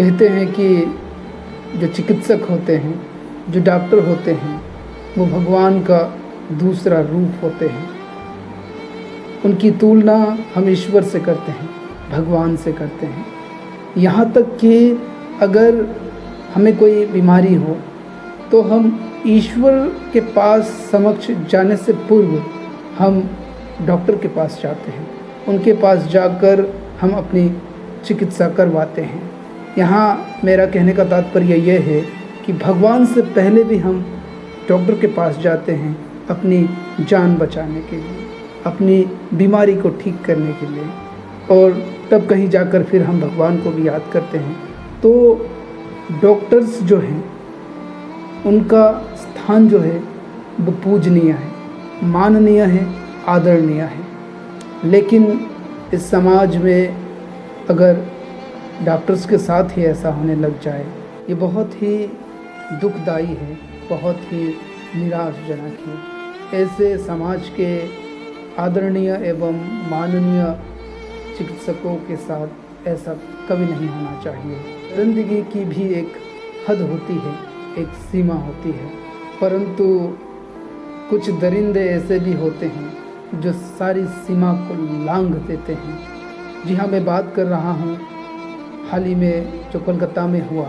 कहते हैं कि जो चिकित्सक होते हैं, जो डॉक्टर होते हैं, वो भगवान का दूसरा रूप होते हैं। उनकी तुलना हम ईश्वर से करते हैं, भगवान से करते हैं। यहाँ तक कि अगर हमें कोई बीमारी हो तो हम ईश्वर के पास समक्ष जाने से पूर्व हम डॉक्टर के पास जाते हैं। उनके पास जाकर हम अपनी चिकित्सा करवाते हैं। यहाँ मेरा कहने का तात्पर्य यह है कि भगवान से पहले भी हम डॉक्टर के पास जाते हैं अपनी जान बचाने के लिए, अपनी बीमारी को ठीक करने के लिए, और तब कहीं जाकर फिर हम भगवान को भी याद करते हैं। तो डॉक्टर्स जो हैं उनका स्थान जो है वो पूजनीय है, माननीय है, आदरणीय है। लेकिन इस समाज में अगर डॉक्टर्स के साथ ही ऐसा होने लग जाए, ये बहुत ही दुखदाई है, बहुत ही निराशजनक है। ऐसे समाज के आदरणीय एवं माननीय चिकित्सकों के साथ ऐसा कभी नहीं होना चाहिए। जिंदगी की भी एक हद होती है, एक सीमा होती है, परंतु कुछ दरिंदे ऐसे भी होते हैं जो सारी सीमा को लांघ देते हैं। जी हाँ, मैं बात कर रहा हूँ हाल ही में जो कोलकाता में हुआ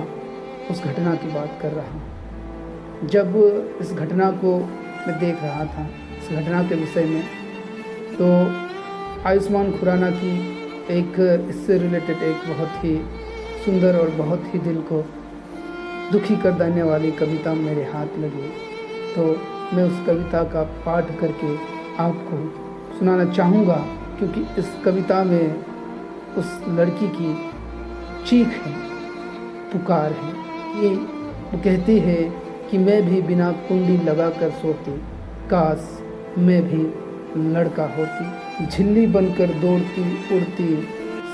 उस घटना की बात कर रहा हूँ। जब इस घटना को मैं देख रहा था, इस घटना के विषय में, तो आयुष्मान खुराना की एक इससे रिलेटेड एक बहुत ही सुंदर और बहुत ही दिल को दुखी कर देने वाली कविता मेरे हाथ लगी। तो मैं उस कविता का पाठ करके आपको सुनाना चाहूँगा, क्योंकि इस कविता में उस लड़की की चीख है, पुकार है। ये वो कहती है कि मैं भी बिना कुंडी लगा कर सोती, काश मैं भी लड़का होती। झिल्ली बनकर दौड़ती उड़ती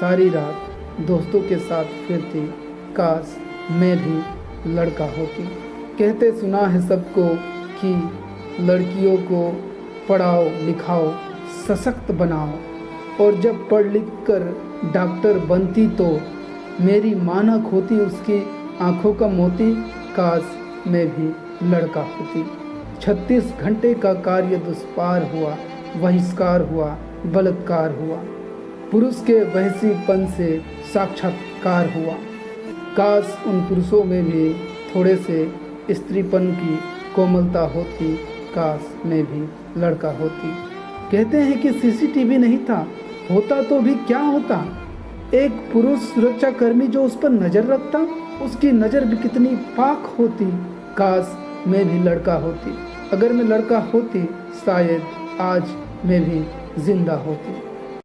सारी रात, दोस्तों के साथ फिरती, काश मैं भी लड़का होती। कहते सुना है सबको कि लड़कियों को पढ़ाओ लिखाओ, सशक्त बनाओ, और जब पढ़ लिख कर डॉक्टर बनती तो मेरी माँ न खोती उसकी आँखों का मोती, काश मैं भी लड़का होती। 36 घंटे का कार्य दुष्पार हुआ, बहिष्कार हुआ, बलात्कार हुआ, पुरुष के वहसीपन से साक्षात्कार हुआ। काश उन पुरुषों में भी थोड़े से स्त्रीपन की कोमलता होती, काश मैं भी लड़का होती। कहते हैं कि सीसीटीवी नहीं था, होता तो भी क्या होता, एक पुरुष सुरक्षाकर्मी जो उस पर नज़र रखता, उसकी नज़र भी कितनी पाक होती। काश मैं भी लड़का होती, अगर मैं लड़का होती शायद आज मैं भी जिंदा होती।